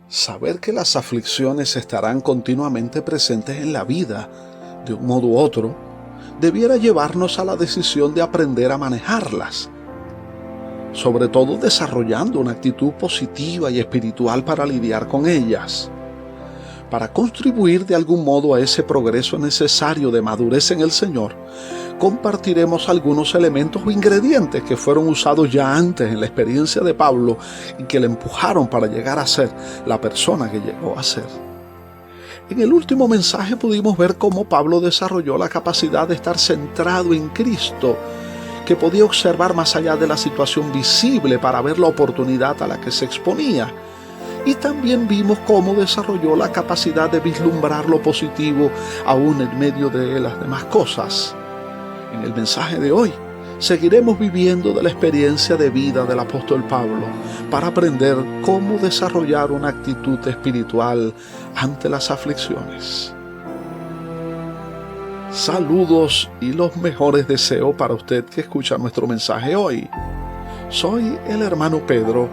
Saber que las aflicciones estarán continuamente presentes en la vida, de un modo u otro, debiera llevarnos a la decisión de aprender a manejarlas, sobre todo desarrollando una actitud positiva y espiritual para lidiar con ellas. Para contribuir de algún modo a ese progreso necesario de madurez en el Señor, compartiremos algunos elementos o ingredientes que fueron usados ya antes en la experiencia de Pablo y que le empujaron para llegar a ser la persona que llegó a ser. En el último mensaje pudimos ver cómo Pablo desarrolló la capacidad de estar centrado en Cristo, que podía observar más allá de la situación visible para ver la oportunidad a la que se exponía. Y también vimos cómo desarrolló la capacidad de vislumbrar lo positivo aún en medio de las demás cosas. En el mensaje de hoy, seguiremos viviendo de la experiencia de vida del apóstol Pablo para aprender cómo desarrollar una actitud espiritual ante las aflicciones. Saludos y los mejores deseos para usted que escucha nuestro mensaje hoy. Soy el hermano Pedro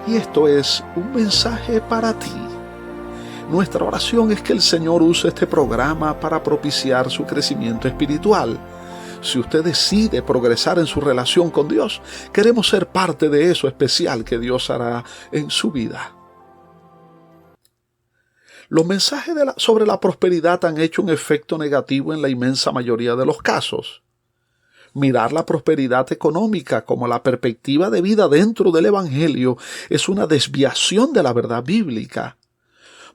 y esto es un mensaje para ti. Nuestra oración es que el Señor use este programa para propiciar su crecimiento espiritual. Si usted decide progresar en su relación con Dios, queremos ser parte de eso especial que Dios hará en su vida. Los mensajes sobre la prosperidad han hecho un efecto negativo en la inmensa mayoría de los casos. Mirar la prosperidad económica como la perspectiva de vida dentro del Evangelio es una desviación de la verdad bíblica.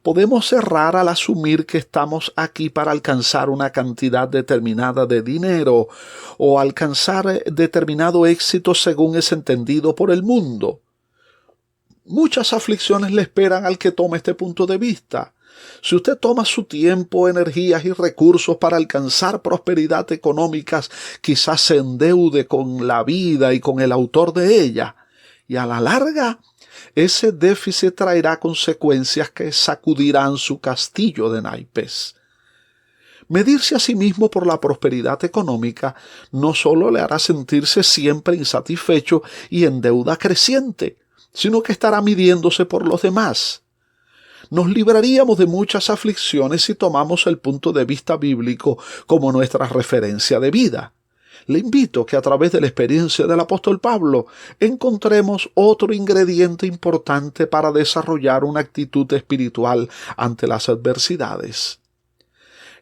Podemos errar al asumir que estamos aquí para alcanzar una cantidad determinada de dinero o alcanzar determinado éxito según es entendido por el mundo. Muchas aflicciones le esperan al que tome este punto de vista. Si usted toma su tiempo, energías y recursos para alcanzar prosperidad económica, quizás se endeude con la vida y con el autor de ella, y a la larga, ese déficit traerá consecuencias que sacudirán su castillo de naipes. Medirse a sí mismo por la prosperidad económica no solo le hará sentirse siempre insatisfecho y en deuda creciente, sino que estará midiéndose por los demás. Nos libraríamos de muchas aflicciones si tomamos el punto de vista bíblico como nuestra referencia de vida. Le invito que a través de la experiencia del apóstol Pablo encontremos otro ingrediente importante para desarrollar una actitud espiritual ante las adversidades.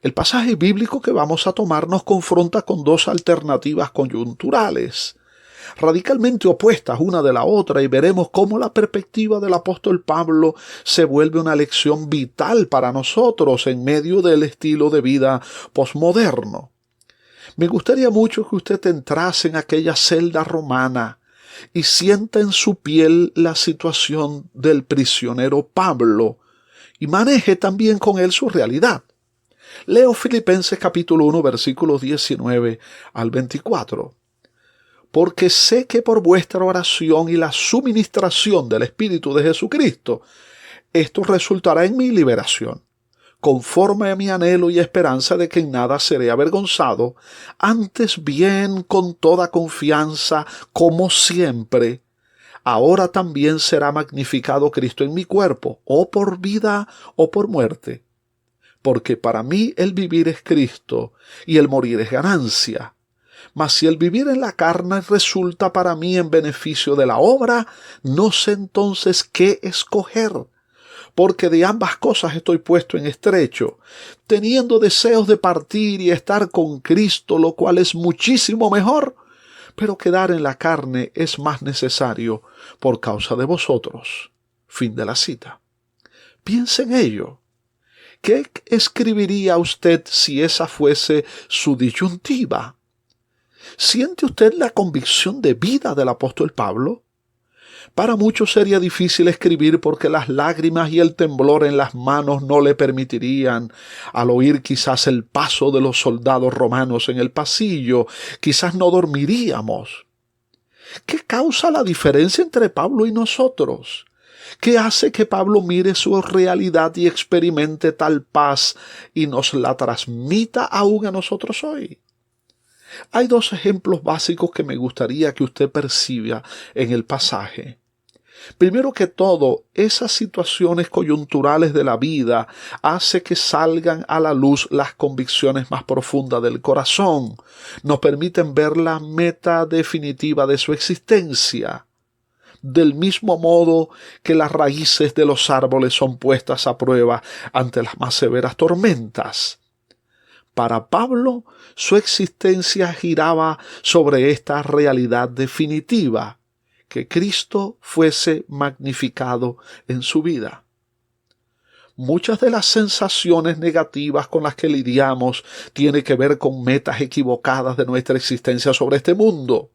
El pasaje bíblico que vamos a tomar nos confronta con dos alternativas coyunturales, radicalmente opuestas una de la otra, y veremos cómo la perspectiva del apóstol Pablo se vuelve una lección vital para nosotros en medio del estilo de vida posmoderno. Me gustaría mucho que usted entrase en aquella celda romana y sienta en su piel la situación del prisionero Pablo y maneje también con él su realidad. Leo Filipenses capítulo 1 versículos 19 al 24. Porque sé que por vuestra oración y la suministración del Espíritu de Jesucristo, esto resultará en mi liberación, conforme a mi anhelo y esperanza de que en nada seré avergonzado, antes bien con toda confianza, como siempre, ahora también será magnificado Cristo en mi cuerpo, o por vida o por muerte. Porque para mí el vivir es Cristo y el morir es ganancia. Mas si el vivir en la carne resulta para mí en beneficio de la obra, no sé entonces qué escoger, porque de ambas cosas estoy puesto en estrecho, teniendo deseos de partir y estar con Cristo, lo cual es muchísimo mejor, pero quedar en la carne es más necesario por causa de vosotros. Fin de la cita. Piense en ello. ¿Qué escribiría usted si esa fuese su disyuntiva? ¿Siente usted la convicción de vida del apóstol Pablo? Para muchos sería difícil escribir porque las lágrimas y el temblor en las manos no le permitirían. Al oír quizás el paso de los soldados romanos en el pasillo, quizás no dormiríamos. ¿Qué causa la diferencia entre Pablo y nosotros? ¿Qué hace que Pablo mire su realidad y experimente tal paz y nos la transmita aún a nosotros hoy? Hay dos ejemplos básicos que me gustaría que usted perciba en el pasaje. Primero que todo, esas situaciones coyunturales de la vida hace que salgan a la luz las convicciones más profundas del corazón. Nos permiten ver la meta definitiva de su existencia. Del mismo modo que las raíces de los árboles son puestas a prueba ante las más severas tormentas. Para Pablo, su existencia giraba sobre esta realidad definitiva, que Cristo fuese magnificado en su vida. Muchas de las sensaciones negativas con las que lidiamos tienen que ver con metas equivocadas de nuestra existencia sobre este mundo.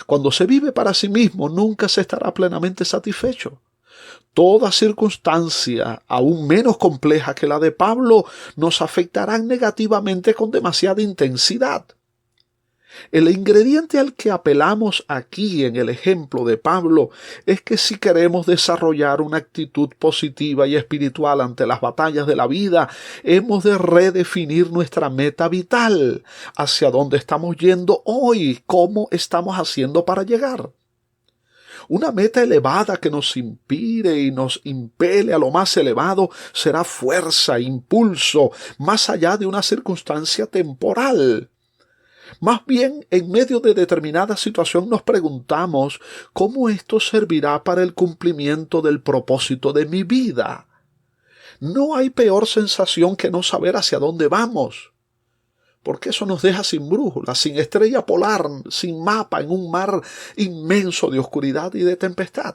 Cuando se vive para sí mismo, nunca se estará plenamente satisfecho. Toda circunstancia, aún menos compleja que la de Pablo, nos afectarán negativamente con demasiada intensidad. El ingrediente al que apelamos aquí en el ejemplo de Pablo es que si queremos desarrollar una actitud positiva y espiritual ante las batallas de la vida, hemos de redefinir nuestra meta vital, hacia dónde estamos yendo hoy, cómo estamos haciendo para llegar. Una meta elevada que nos inspire y nos impele a lo más elevado será fuerza, impulso, más allá de una circunstancia temporal. Más bien, en medio de determinada situación nos preguntamos cómo esto servirá para el cumplimiento del propósito de mi vida. No hay peor sensación que no saber hacia dónde vamos, porque eso nos deja sin brújula, sin estrella polar, sin mapa, en un mar inmenso de oscuridad y de tempestad.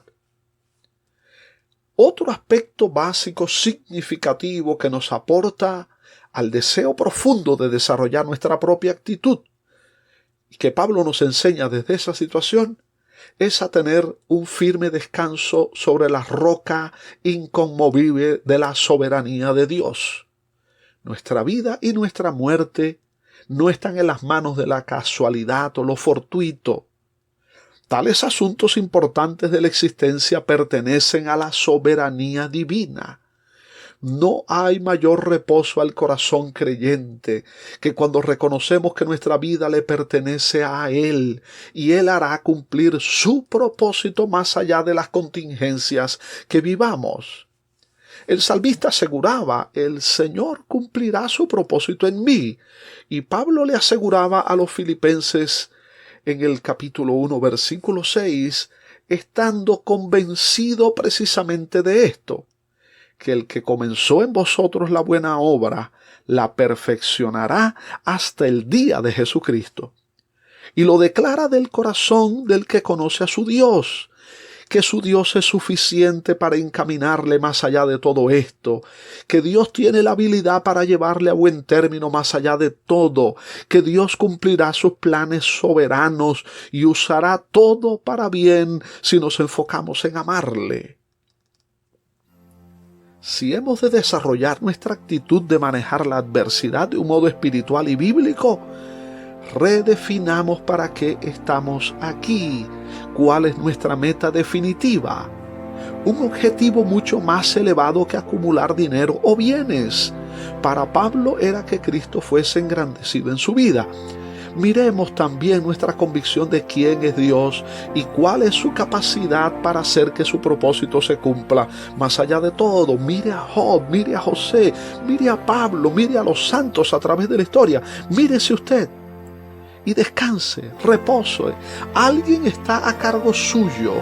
Otro aspecto básico significativo que nos aporta al deseo profundo de desarrollar nuestra propia actitud, y que Pablo nos enseña desde esa situación, es a tener un firme descanso sobre la roca inconmovible de la soberanía de Dios. Nuestra vida y nuestra muerte no están en las manos de la casualidad o lo fortuito. Tales asuntos importantes de la existencia pertenecen a la soberanía divina. No hay mayor reposo al corazón creyente que cuando reconocemos que nuestra vida le pertenece a Él y Él hará cumplir su propósito más allá de las contingencias que vivamos. El salmista aseguraba: el Señor cumplirá su propósito en mí. Y Pablo le aseguraba a los filipenses en el capítulo 1, versículo 6, estando convencido precisamente de esto, que el que comenzó en vosotros la buena obra, la perfeccionará hasta el día de Jesucristo. Y lo declara del corazón del que conoce a su Dios, que su Dios es suficiente para encaminarle más allá de todo esto, que Dios tiene la habilidad para llevarle a buen término más allá de todo, que Dios cumplirá sus planes soberanos y usará todo para bien si nos enfocamos en amarle. Si hemos de desarrollar nuestra actitud de manejar la adversidad de un modo espiritual y bíblico, redefinamos para qué estamos aquí, cuál es nuestra meta definitiva. Un objetivo mucho más elevado que acumular dinero o bienes. Para Pablo era que Cristo fuese engrandecido en su vida. Miremos también nuestra convicción de quién es Dios y cuál es su capacidad para hacer que su propósito se cumpla más allá de todo. Mire a Job, mire a José, mire a Pablo, mire a los santos a través de la historia. Mírese usted y descanse, repose. Alguien está a cargo suyo.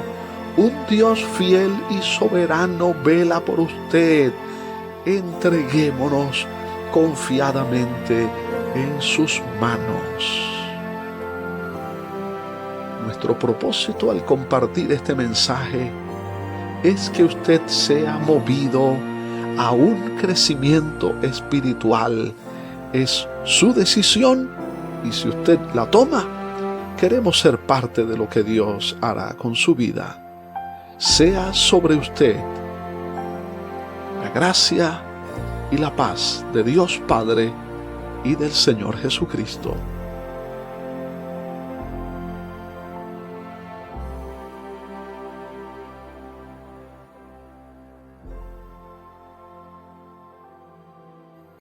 Un Dios fiel y soberano vela por usted. Entreguémonos confiadamente en sus manos. Nuestro propósito al compartir este mensaje es que usted sea movido a un crecimiento espiritual. Es su decisión y si usted la toma, queremos ser parte de lo que Dios hará con su vida. Sea sobre usted la gracia y la paz de Dios Padre y del Señor Jesucristo.